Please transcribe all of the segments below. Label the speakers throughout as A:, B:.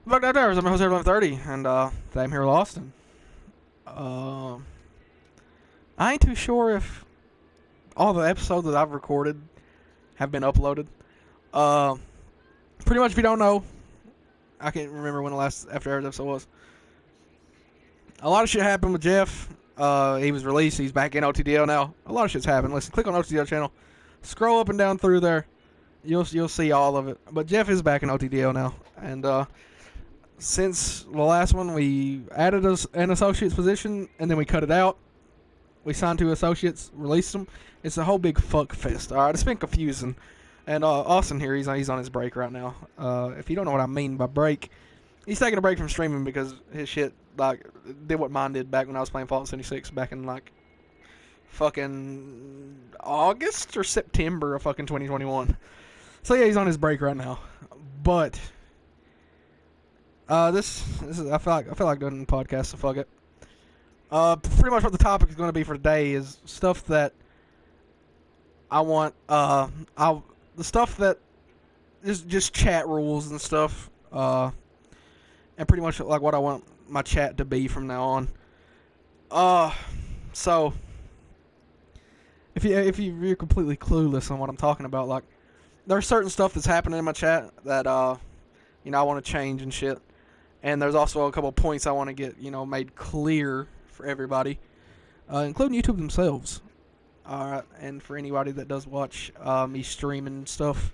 A: Fuck that drivers. I'm your host, 1130, and today I'm here with Austin. I ain't too sure if all the episodes that I've recorded have been uploaded. Pretty much, if you don't know, I can't remember when the last After Hours episode was. A lot of shit happened with Jeff. He was released. He's back in OTDL now. A lot of shit's happened. Listen, click on OTDL channel. Scroll up and down through there. You'll see all of it. But Jeff is back in OTDL now, and since the last one, we added an associate's position, and then we cut it out. We signed 2 associates, released them. It's a whole big fuck fest. All right, it's been confusing. And Austin here, he's on his break right now. If you don't know what I mean by break, he's taking a break from streaming because his shit did what mine did back when I was playing Fallout 76 back in fucking August or September of fucking 2021. So yeah, he's on his break right now. But this is I feel like doing a podcast, so fuck it. Pretty much what the topic is going to be for today is stuff that I want. The stuff that is just chat rules and stuff. And pretty much like what I want my chat to be from now on. So if you're completely clueless on what I'm talking about, like there's certain stuff that's happening in my chat that I want to change and shit. And there's also a couple points I want to get, made clear for everybody, including YouTube themselves. And for anybody that does watch me streaming stuff.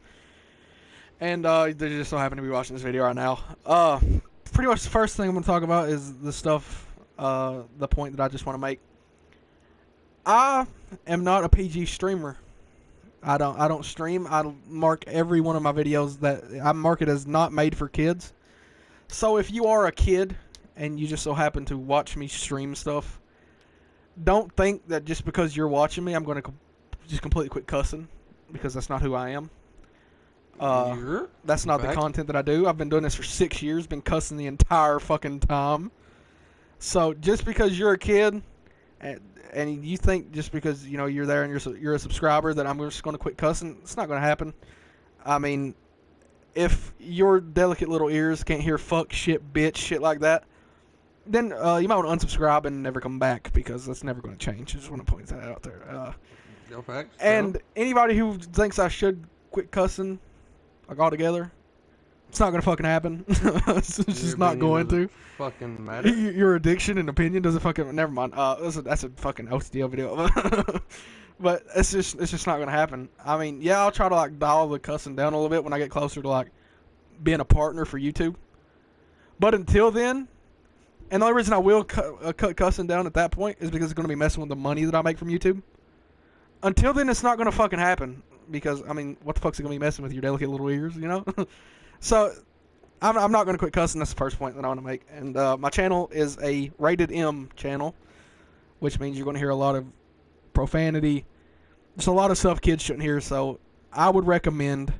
A: And they just so happen to be watching this video right now. Pretty much the first thing I'm going to talk about is the stuff, the point that I just want to make. I am not a PG streamer. I don't stream. I mark every one of my videos that I mark it as not made for kids. So if you are a kid and you just so happen to watch me stream stuff, don't think that just because you're watching me, I'm going to just completely quit cussing, because that's not who I am. That's not the content that I do. I've been doing this for 6 years, been cussing the entire fucking time. So just because you're a kid and you think just because you're there and you're a subscriber that I'm just going to quit cussing, it's not going to happen. I mean, if your delicate little ears can't hear fuck, shit, bitch, shit like that, then you might want to unsubscribe and never come back, because that's never going to change. I just want to point that out there. And anybody who thinks I should quit cussing altogether, it's not going to fucking happen. It's just not going to.
B: Fucking matter.
A: Your addiction and opinion doesn't fucking. Never mind. That's a fucking OTDL video. But it's just not gonna happen. I mean, yeah, I'll try to dial the cussing down a little bit when I get closer to being a partner for YouTube. But until then, and the only reason I will cut cussing down at that point is because it's gonna be messing with the money that I make from YouTube. Until then, it's not gonna fucking happen, because I mean, what the fuck's it gonna be messing with your delicate little ears, So I'm not gonna quit cussing. That's the first point that I want to make. And my channel is a rated M channel, which means you're gonna hear a lot of profanity. There's a lot of stuff kids shouldn't hear, so I would recommend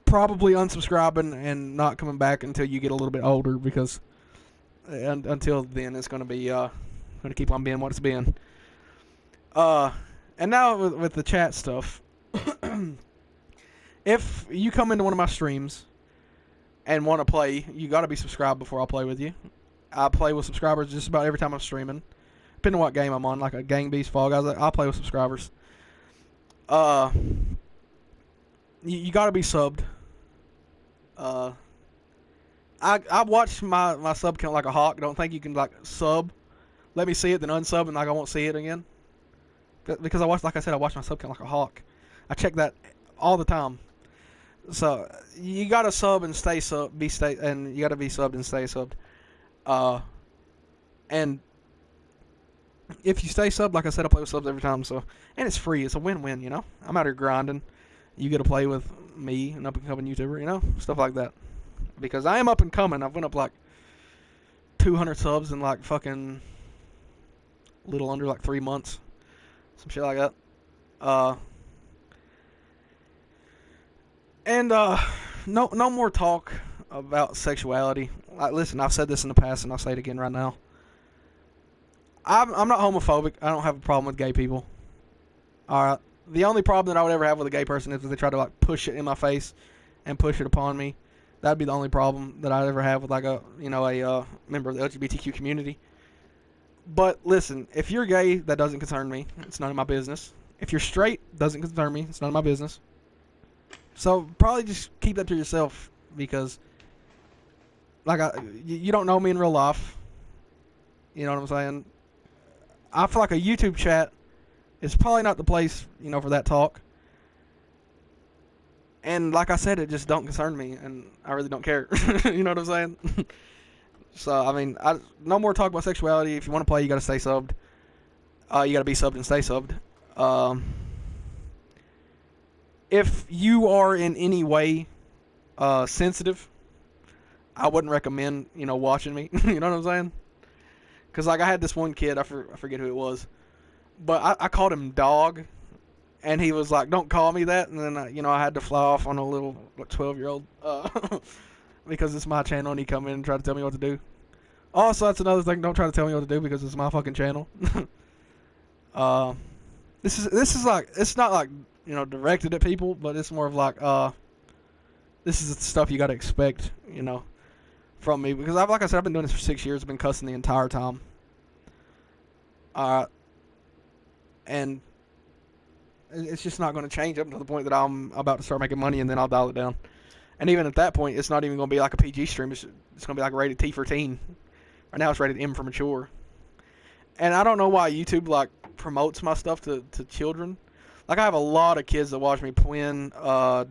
A: probably unsubscribing and not coming back until you get a little bit older, because until then it's going to be going to keep on being what it's been. And now with the chat stuff, if you come into one of my streams and want to play, you got to be subscribed before I'll play with you. I play with subscribers just about every time I'm streaming. Depending on what game I'm on, like a Gang Beast, Fall Guys, I'll play with subscribers. You gotta be subbed. I watch my sub count like a hawk. Don't think you can sub, let me see it, then unsub, and I won't see it again. Because I watch my sub count like a hawk. I check that all the time. So you gotta sub and stay sub, and you gotta be subbed and stay subbed. And if you stay subbed, like I said, I play with subs every time, so, and it's free. It's a win-win, I'm out here grinding. You get to play with me, an up-and-coming YouTuber, stuff like that. Because I am up and coming. I've went up 200 subs in fucking little under 3 months. Some shit like that. And no more talk about sexuality. Listen, I've said this in the past, and I'll say it again right now. I'm not homophobic. I don't have a problem with gay people. Alright. The only problem that I would ever have with a gay person is if they try to push it in my face and push it upon me That'd be the only problem that I'd ever have with like a member of the LGBTQ community. But listen, if you're gay, that doesn't concern me. It's none of my business. If you're straight, doesn't concern me. It's none of my business. So probably just keep that to yourself, because like you don't know me in real life. You know what I'm saying? I feel like a YouTube chat is probably not the place, for that talk. And like I said, it just don't concern me, and I really don't care. You know what I'm saying? So, I mean, no more talk about sexuality. If you want to play, you got to stay subbed. You got to be subbed and stay subbed. If you are in any way sensitive, I wouldn't recommend, watching me. You know what I'm saying? Because, like, I had this one kid, I forget who it was, but I called him Dog, and he was like, don't call me that, and then, I had to fly off on a little 12-year-old, because it's my channel, and he come in and try to tell me what to do. Also, that's another thing, don't try to tell me what to do, because it's my fucking channel. This is like, it's not like, directed at people, but it's more of like, this is the stuff you gotta expect, from me, because like I said, I've been doing this for 6 years. I've been cussing the entire time. And it's just not going to change up to the point that I'm about to start making money, and then I'll dial it down. And even at that point, it's not even going to be like a PG stream. It's going to be like rated T for teen. Right now, it's rated M for mature. And I don't know why YouTube like promotes my stuff to children. Like, I have a lot of kids that watch me. Quinn,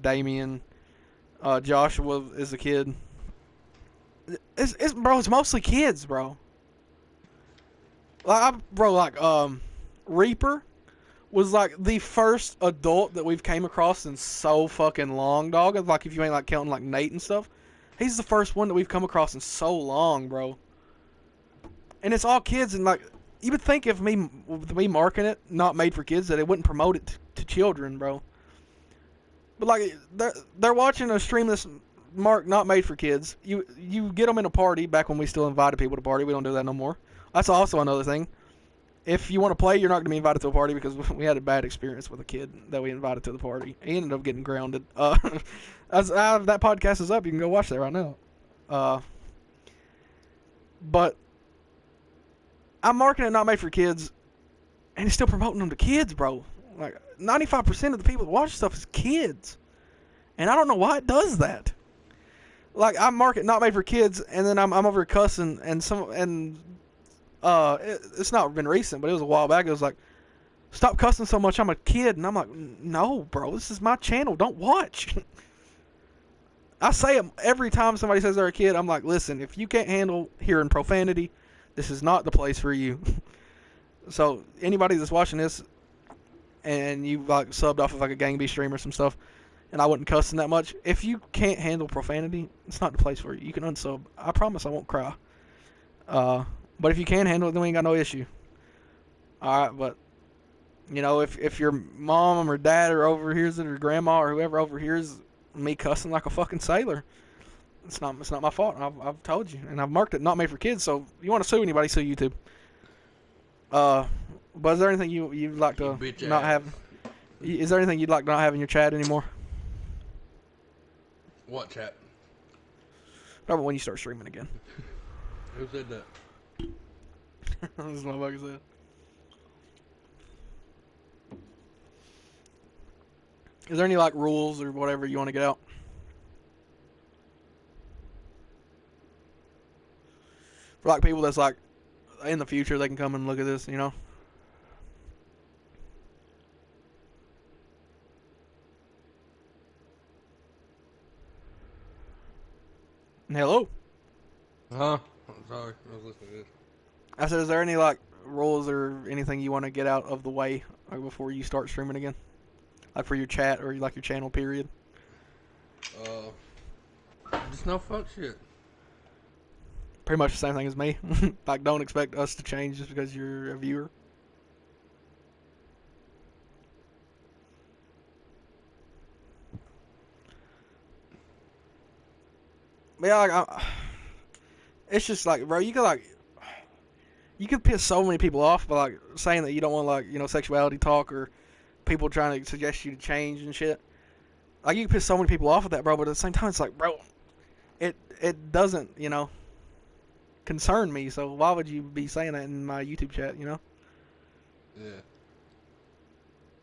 A: Damien, Joshua is a kid. It's mostly kids, bro. Reaper was like the first adult that we've came across in so fucking long, dog. Like, if you ain't like counting like Nate and stuff, he's the first one that we've come across in so long, bro. And it's all kids, and like, you would think with me marking it not made for kids that it wouldn't promote it to children, bro. But like, they're watching a stream that's marked not made for kids. You get them in a party. Back when we still invited people to party, we don't do that no more. That's also another thing. If you want to play, you're not going to be invited to a party, because we had a bad experience with a kid that we invited to the party. He ended up getting grounded. That podcast is up. You can go watch that right now. But I'm marking it not made for kids, and it's still promoting them to kids, bro. Like, 95% of the people that watch stuff is kids. And I don't know why it does that. Like, I mark it not made for kids, and then I'm over cussing, it's not been recent, but it was a while back. It was like, stop cussing so much, I'm a kid. And I'm like, no, bro, this is my channel. Don't watch. I say it every time somebody says they're a kid. I'm like, listen, if you can't handle hearing profanity, this is not the place for you. So anybody that's watching this and you like subbed off of like a Gang B stream or some stuff, and I wasn't cussing that much, if you can't handle profanity, it's not the place for you. You can unsub. I promise I won't cry. But if you can handle it, then we ain't got no issue. Alright, but if your mom or dad or overhears it, or grandma or whoever overhears me cussing like a fucking sailor, it's not my fault. I've told you, and I've marked it not made for kids. So if you want to sue anybody, sue YouTube. But is there anything you'd like to not have? Is there anything you'd like to not have in your chat anymore?
B: What chat?
A: Probably when you start streaming again.
B: Who said that?
A: This motherfucker said. Is there any like rules or whatever you want to get out? For like people that's like in the future, they can come and look at this, Hello?
B: Huh? I'm sorry. I was listening to this.
A: I said, is there any like rules or anything you want to get out of the way before you start streaming again? Like for your chat or like your channel period?
B: Just no fuck shit.
A: Pretty much the same thing as me. Like, don't expect us to change just because you're a viewer. But yeah, like, it's just like, bro, you could piss so many people off by like saying that you don't want like, sexuality talk or people trying to suggest you to change and shit. Like, you can piss so many people off with that, bro, but at the same time, it's like, bro, it doesn't, concern me. So why would you be saying that in my YouTube chat,
B: Yeah.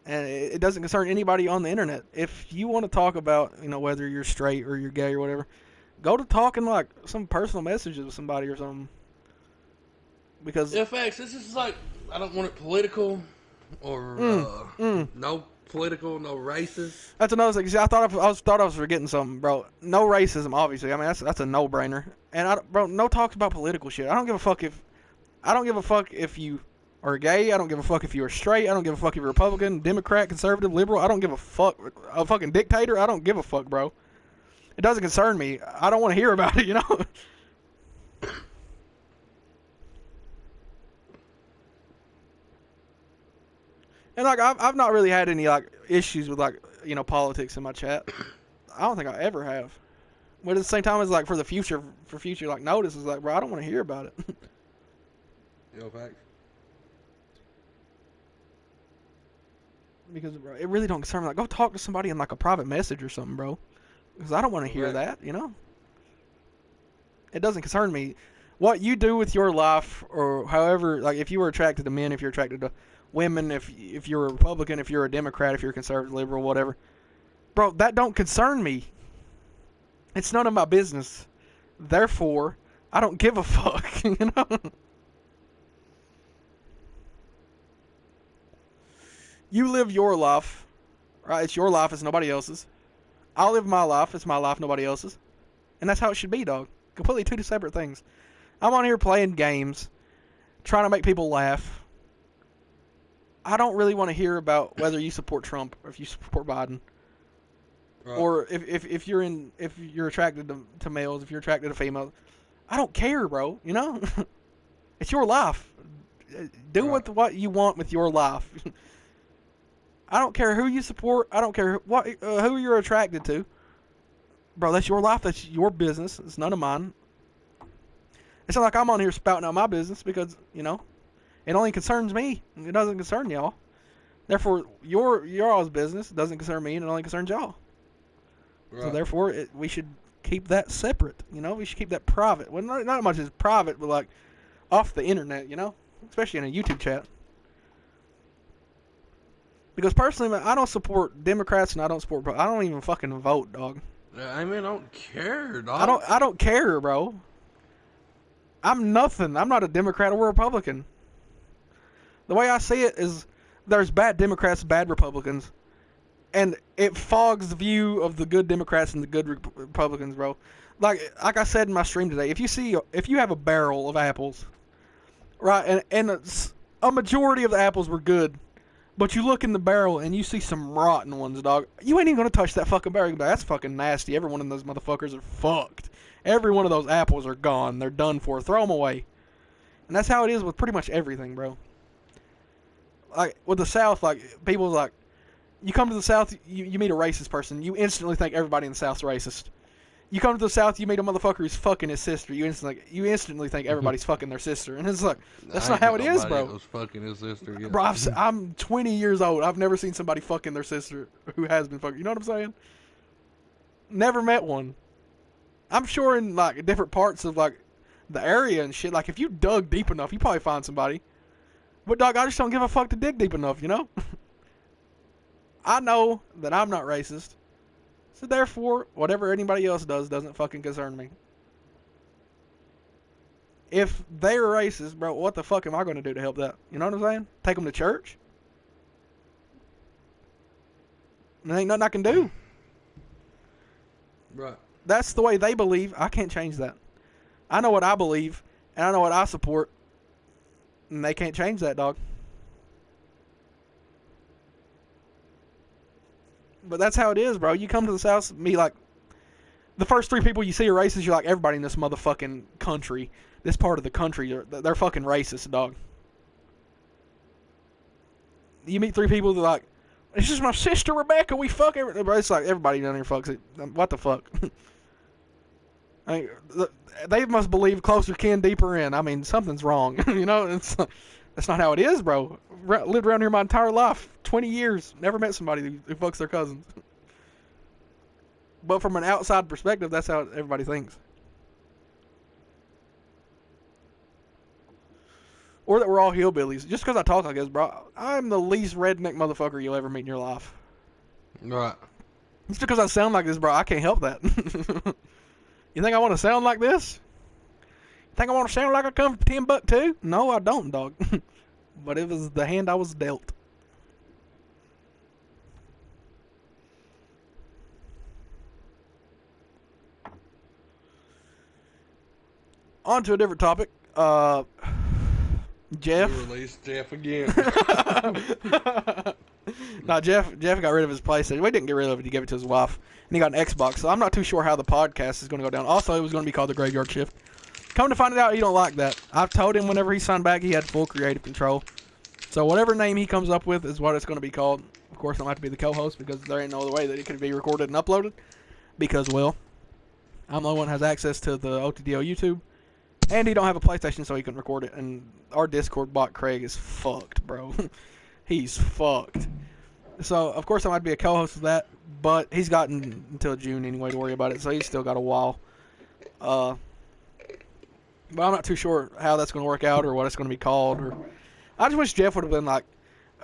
A: And it doesn't concern anybody on the internet. If you want to talk about, whether you're straight or you're gay or whatever, go to talking like some personal messages with somebody or something. Because
B: Yeah, facts. This is like, I don't want it political or no political, no racist.
A: that's another thing. See, I thought I was forgetting something, bro. No racism, obviously. I mean, that's a no-brainer. And bro, no talks about political shit. I don't give a fuck if you are gay. I don't give a fuck if you are straight. I don't give a fuck if you're Republican, Democrat, conservative, liberal. I don't give a fuck. A fucking dictator. I don't give a fuck, bro. It doesn't concern me. I don't want to hear about it, And like I've not really had any like issues with like politics in my chat. I don't think I ever have. But at the same time, it's like for future like notice, it's like, bro, I don't want to hear about it.
B: Yo, facts.
A: Because bro, it really don't concern me. Like, go talk to somebody in like a private message or something, bro. Because I don't want to hear that, It doesn't concern me. What you do with your life, or however, like if you were attracted to men, if you're attracted to women, if you're a Republican, if you're a Democrat, if you're a conservative, liberal, whatever, bro, that don't concern me. It's none of my business. Therefore, I don't give a fuck, You live your life, right? It's your life, it's nobody else's. I'll live my life, it's my life, nobody else's. And that's how it should be, dog. Completely two separate things. I'm on here playing games, trying to make people laugh. I don't really want to hear about whether you support Trump or if you support Biden. Right. Or if you're attracted to males, if you're attracted to females. I don't care, bro, It's your life. Do right. what you want with your life. I don't care who you support. I don't care who you're attracted to. Bro, that's your life. That's your business. It's none of mine. It's not like I'm on here spouting out my business because, it only concerns me. It doesn't concern y'all. Therefore, your all's business doesn't concern me and it only concerns y'all. Right. So therefore, we should keep that separate. We should keep that private. Well, not much as private, but like off the internet, especially in a YouTube chat. Because personally, man, I don't support Democrats and I don't even fucking vote, dog.
B: I mean, I don't care, dog.
A: I don't care, bro. I'm nothing. I'm not a Democrat or a Republican. The way I see it is there's bad Democrats, bad Republicans. And it fogs the view of the good Democrats and the good Republicans, bro. Like I said in my stream today, if you have a barrel of apples, right, and a majority of the apples were good, but you look in the barrel and you see some rotten ones, dog, you ain't even gonna touch that fucking barrel. That's fucking nasty. Every one of those motherfuckers are fucked. Every one of those apples are gone. They're done for. Throw them away. And that's how it is with pretty much everything, bro. Like with the South, like people like, you come to the South, you meet a racist person, you instantly think everybody in the South's racist. You come to the South, you meet a motherfucker who's fucking his sister, you instantly think everybody's fucking their sister, and it's like, that's not how it is, bro.
B: Was fucking his sister, yeah.
A: Bro, I'm 20 years old. I've never seen somebody fucking their sister who has been fucking. You know what I'm saying? Never met one. I'm sure in like different parts of like the area and shit, like if you dug deep enough, you probably find somebody. But dog, I just don't give a fuck to dig deep enough, I know that I'm not racist. So therefore, whatever anybody else does doesn't fucking concern me. If they're racist, bro, what the fuck am I going to do to help that? You know what I'm saying? Take them to church? There ain't nothing I can do.
B: Right.
A: That's the way they believe. I can't change that. I know what I believe, and I know what I support, and they can't change that, dog. But that's how it is, bro. You come to the South, me like, the first three people you see are racist, you're like, everybody in this motherfucking country, this part of the country, they're fucking racist, dog. You meet three people that are like, this is my sister Rebecca, we fuck everybody. It's like, everybody down here fucks it. What the fuck? I mean, they must believe closer kin, deeper in. I mean, something's wrong. That's not how it is, bro. Lived around here my entire life, 20 years. Never met somebody who fucks their cousins. But from an outside perspective, that's how everybody thinks. Or that we're all hillbillies. Just because I talk like this, bro, I'm the least redneck motherfucker you'll ever meet in your life.
B: Right.
A: Just because I sound like this, bro, I can't help that. You think I want to sound like this? You think I want to sound like I come from Timbuktu? No, I don't, dog. But it was the hand I was dealt. On to a different topic. Jeff.
B: We released Jeff again.
A: No, Jeff got rid of his PlayStation. We didn't get rid of it. He gave it to his wife. And he got an Xbox. So I'm not too sure how the podcast is going to go down. Also, it was going to be called The Graveyard Shift. Come to find it out, he don't like that. I've told him whenever he signed back, he had full creative control. So whatever name he comes up with is what it's going to be called. Of course, I don't have to be the co-host because there ain't no other way that it could be recorded and uploaded. Because, well, I'm the only one that has access to the OTDO YouTube. And he don't have a PlayStation, so he can record it. And our Discord bot, Craig, is fucked, bro. He's fucked. So, of course, I might be a co-host of that. But he's gotten until June anyway to worry about it. So he's still got a while. But I'm not too sure how that's going to work out or what it's going to be called. Or I just wish Jeff would have been like,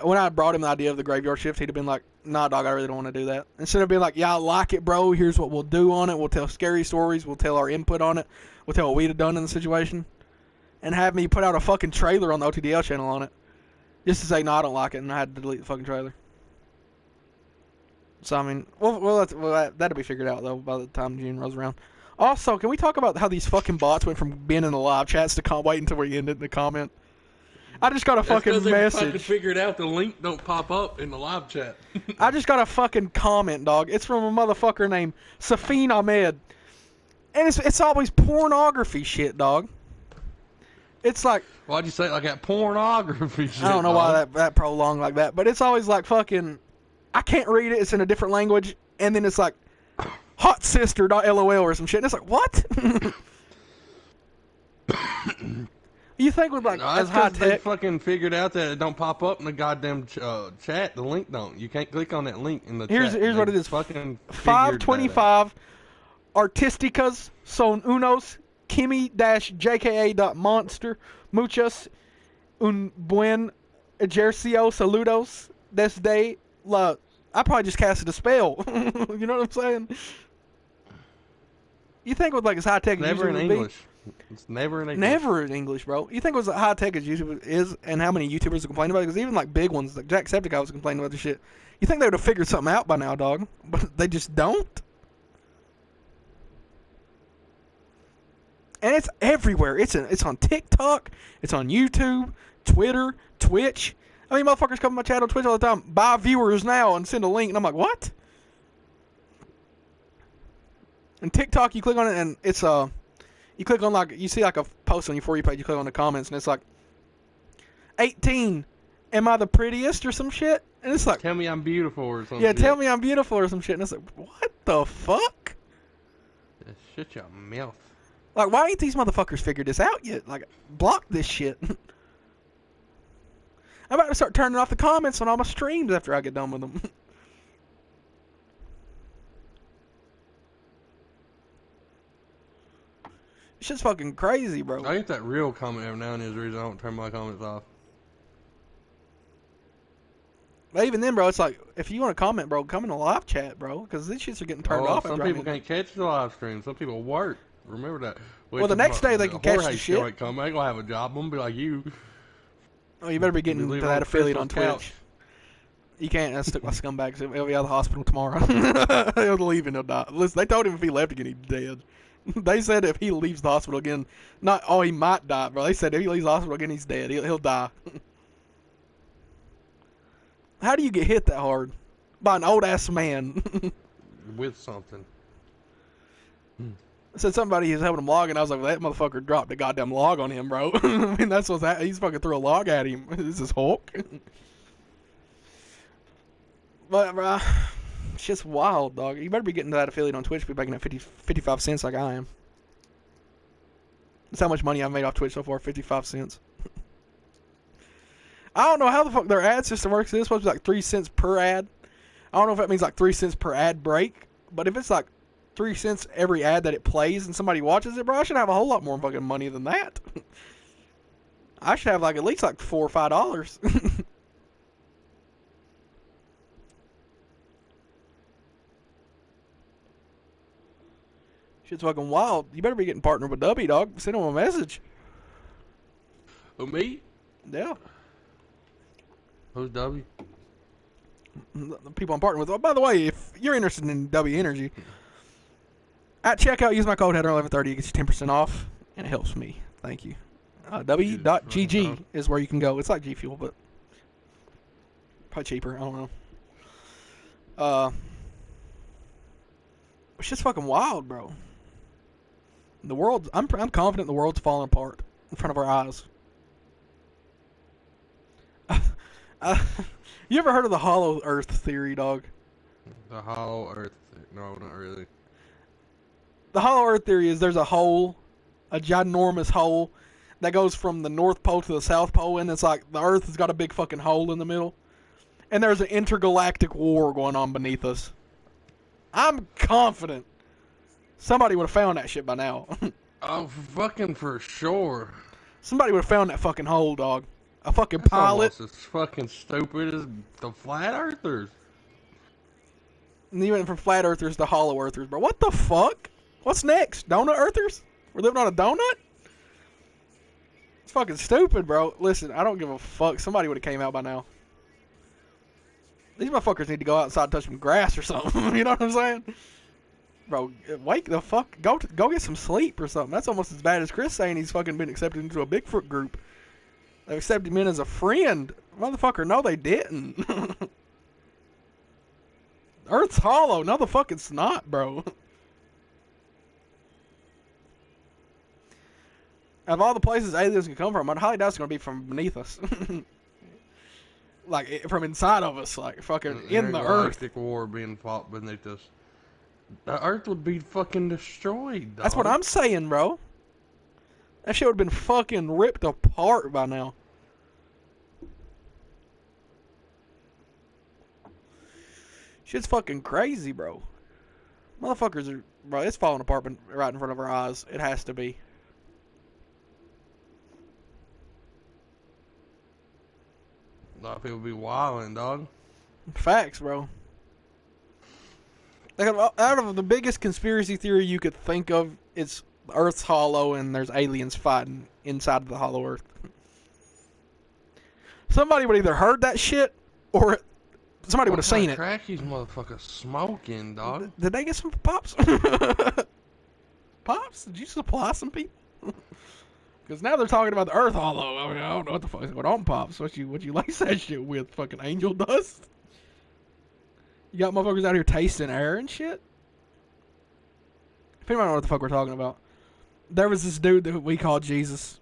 A: when I brought him the idea of the Graveyard Shift, he'd have been like, nah, dog, I really don't want to do that. Instead of being like, yeah, I like it, bro. Here's what we'll do on it. We'll tell scary stories. We'll tell our input on it. We'll tell what we'd have done in the situation. And have me put out a fucking trailer on the OTDL channel on it. Just to say, no, I don't like it. And I had to delete the fucking trailer. So, I mean, that'll be figured out, though, by the time June rolls around. Also, can we talk about how these fucking bots went from being in the live chats to wait until we end it in the comment? I just got a fucking message.
B: Fucking figured out the link don't pop up in the live chat.
A: I just got a fucking comment, dog. It's from a motherfucker named Safin Ahmed. And it's always pornography shit, dog. It's like...
B: Why'd you say it like that? Pornography shit,
A: I don't know why that prolonged like that. But it's always like fucking... I can't read it. It's in a different language. And then it's like... Hot sister.lol or some shit. And it's like, what? You think with like as high tech?
B: They fucking figured out that it don't pop up in the goddamn chat. The link don't. You can't click on that link in the chat.
A: Here's what it is.
B: Fucking
A: 525 artísticas son unos kimi-jka.monster muchas un buen ejercicio saludos desde la... I probably just casted a spell. You know what I'm saying? You think with like as high tech as
B: never in English. It's never in English.
A: Never in English, bro. You think it was high tech as YouTube is, and how many YouTubers are complaining about it? Because even like big ones, like Jacksepticeye was complaining about this shit. You think they would have figured something out by now, dog? But they just don't. And it's everywhere. It's on TikTok. It's on YouTube, Twitter, Twitch. I mean, motherfuckers come to my chat on Twitch all the time. Buy viewers now and send a link, and I'm like, what? And TikTok, you click on it, and it's you click on like you see like a post on your For You page. You click on the comments, and it's like 18. Am I the prettiest or some shit? And it's like,
B: tell me I'm beautiful or something.
A: Yeah, tell me I'm beautiful or some shit. And it's like, what the fuck?
B: Just shut your mouth.
A: Like, why ain't these motherfuckers figured this out yet? Like, block this shit. I'm about to start turning off the comments on all my streams after I get done with them. It's just fucking crazy, bro.
B: I get that real comment every now and then is the reason I don't turn my comments off.
A: But even then, bro, it's like, if you want to comment, bro, come in the live chat, bro, because these shits are getting turned off.
B: Some people can't catch the live stream. Some people work. Remember that.
A: Well, the next day they can catch the shit.
B: I ain't gonna have a job. I'm gonna be like you.
A: Oh, you better be getting to that affiliate on Twitch. You can't. I stuck my scumbags. He'll be out of the hospital tomorrow. He'll leave and he'll die. Listen, they told him if he left again, he's dead. They said if he leaves the hospital again, he might die, bro. They said if he leaves the hospital again, he's dead. He'll die. How do you get hit that hard? By an old-ass man.
B: With something.
A: Said somebody was helping him log, and I was like, well, that motherfucker dropped the goddamn log on him, bro. I mean, that's what's happening. He's fucking threw a log at him. This is Hulk. But, bro, it's just wild, dog. You better be getting to that affiliate on Twitch, be making that 55 cents like I am. That's how much money I've made off Twitch so far, 55 cents. I don't know how the fuck their ad system works. It's supposed to be like 3 cents per ad. I don't know if that means like 3 cents per ad break, but if it's like 3 cents every ad that it plays and somebody watches it, bro, I should have a whole lot more fucking money than that. I should have like at least like $4 or $5. Shit's fucking wild. You better be getting partnered with W, dog. Send him a message.
B: Who, me?
A: Yeah.
B: Who's W?
A: The people I'm partnering with. Oh, by the way, if you're interested in W Energy, at checkout, use my code HEADER1130. It gets you 10% off, and it helps me. Thank you. W.GG is where you can go. It's like G Fuel, but probably cheaper. I don't know. It's just fucking wild, bro. The world. I'm confident the world's falling apart in front of our eyes. You ever heard of the hollow Earth theory, dog?
B: The hollow Earth. No, not really.
A: The hollow Earth theory is there's a hole, a ginormous hole, that goes from the North Pole to the South Pole, and it's like the Earth has got a big fucking hole in the middle, and there's an intergalactic war going on beneath us. I'm confident somebody would have found that shit by now.
B: Oh, fucking for sure.
A: Somebody would have found that fucking hole, dog. A fucking
B: That's
A: pilot.
B: almost as fucking stupid as the flat earthers.
A: And you went from flat earthers to hollow earthers, bro. What the fuck? What's next? Donut earthers? We're living on a donut? It's fucking stupid, bro. Listen, I don't give a fuck. Somebody would have came out by now. These motherfuckers need to go outside and touch some grass or something. You know what I'm saying? Bro, wake the fuck. Go get some sleep or something. That's almost as bad as Chris saying he's fucking been accepted into a Bigfoot group. They accepted him in as a friend. Motherfucker, no they didn't. Earth's hollow. No the fuck it's not, bro. Of all the places aliens can come from, I'd highly doubt it's going to be from beneath us. Like, from inside of us. Like, fucking in the Earth.
B: Galactic war being fought beneath us. The Earth would be fucking destroyed, dog.
A: That's what I'm saying, bro. That shit would have been fucking ripped apart by now. Shit's fucking crazy, bro. Motherfuckers are... Bro, it's falling apart right in front of our eyes. It has to be.
B: A lot of people be wilding, dog.
A: Facts, bro. Like, out of the biggest conspiracy theory you could think of, it's Earth's hollow and there's aliens fighting inside of the hollow Earth. Somebody would either heard that shit or somebody would have seen it.
B: Crack these motherfuckers smoking, dog.
A: Did they get some pops? Pops? Did you supply some people? Because now they're talking about the Earth hollow. I mean, I don't know what the fuck is going on, Pops. What you lace that shit with? Fucking angel dust? You got motherfuckers out here tasting air and shit? If anybody know what the fuck we're talking about. There was this dude that we called Jesus.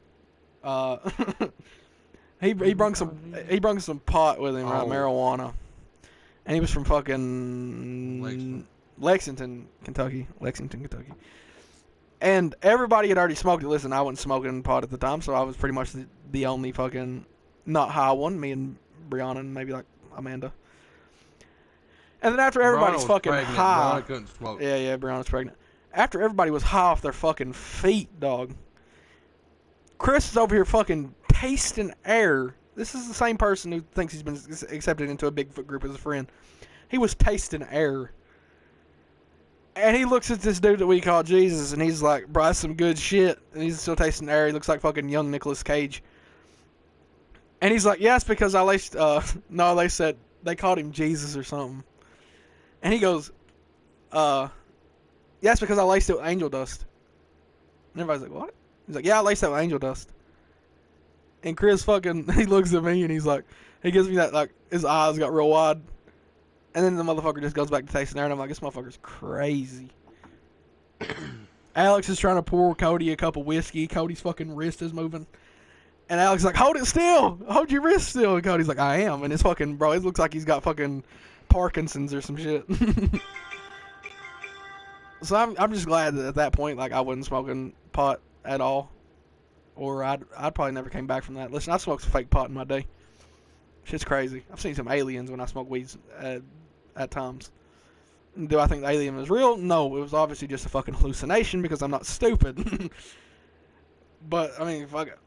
A: He brung some pot with him, right? Marijuana. And he was from fucking Lexington, Kentucky. And everybody had already smoked it. Listen, I wasn't smoking pot at the time, so I was pretty much the only fucking not high one. Me and Brianna and maybe like Amanda. And then after everybody's fucking high,
B: Brianna couldn't smoke.
A: Yeah, Brianna's pregnant. After everybody was high off their fucking feet, dog. Chris is over here fucking tasting air. This is the same person who thinks he's been accepted into a Bigfoot group as a friend. He was tasting air. And he looks at this dude that we call Jesus, and he's like, bro, that's some good shit. And he's still tasting air. He looks like fucking young Nicolas Cage. And he's like, yeah, it's because I laced, no, they said, they called him Jesus or something. And he goes, yeah, it's because I laced it with angel dust. And everybody's like, what? He's like, yeah, I laced that with angel dust. And Chris fucking, he looks at me, and he's like, he gives me that, like, his eyes got real wide. And then the motherfucker just goes back to tasting air, and I'm like, this motherfucker's crazy. Alex is trying to pour Cody a cup of whiskey. Cody's fucking wrist is moving. And Alex is like, hold it still. Hold your wrist still. And Cody's like, I am. And it's fucking, bro, it looks like he's got fucking Parkinson's or some shit. So I'm just glad that at that point, like, I wasn't smoking pot at all. Or I'd probably never came back from that. Listen, I smoked some fake pot in my day. Shit's crazy. I've seen some aliens when I smoke weeds at times. Do I think the alien was real? No, it was obviously just a fucking hallucination because I'm not stupid. But, I mean, fuck it.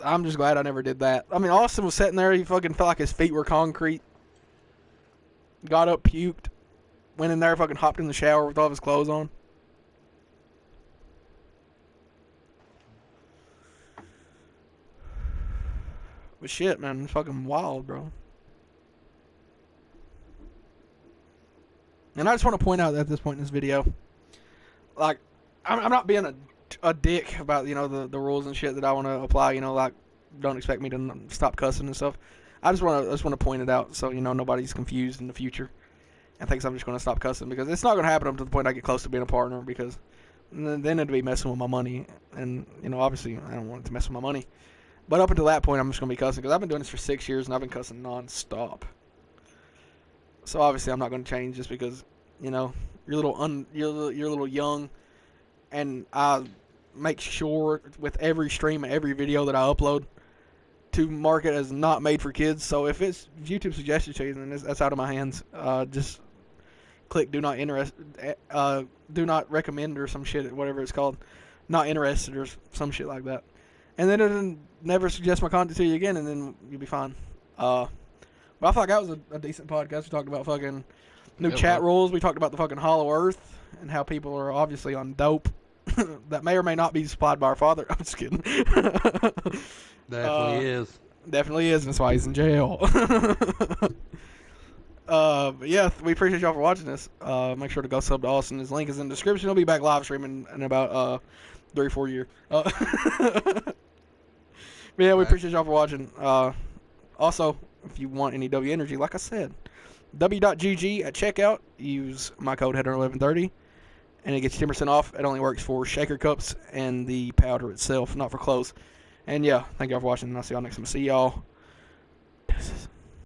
A: I'm just glad I never did that. I mean, Austin was sitting there. He fucking felt like his feet were concrete. Got up, puked. Went in there, fucking hopped in the shower with all of his clothes on. But shit, man, it's fucking wild, bro. And I just want to point out at this point in this video, like, I'm not being a dick about, you know, the rules and shit that I want to apply. You know, like, don't expect me to stop cussing and stuff. I just want to point it out so, you know, nobody's confused in the future and thinks I'm just going to stop cussing, because it's not going to happen up to the point I get close to being a partner, because then it'd be messing with my money, and, you know, obviously I don't want it to mess with my money. But up until that point, I'm just going to be cussing, because I've been doing this for 6 years and I've been cussing non-stop. So obviously I'm not going to change just because, you know, you're a little young, and I make sure with every stream and every video that I upload to mark it as not made for kids. So if YouTube suggested to you, then that's out of my hands. Just click do not recommend or some shit, whatever it's called, not interested or some shit like that, and then it'll never suggest my content to you again, and then you'll be fine. But I thought that was a decent podcast. We talked about fucking new chat rules. We talked about the fucking Hollow Earth and how people are obviously on dope that may or may not be supplied by our father. I'm just kidding.
B: Definitely is.
A: Definitely is, and that's why he's in jail. But yeah, we appreciate y'all for watching this. Make sure to go sub to Austin. His link is in the description. He'll be back live streaming in about 3 or 4 years. But yeah, we appreciate y'all for watching. Also, if you want any W Energy, like I said, W.GG at checkout. Use my code HEADER1130, and it gets 10% off. It only works for shaker cups and the powder itself, not for clothes. And yeah, thank y'all for watching, and I'll see y'all next time. See y'all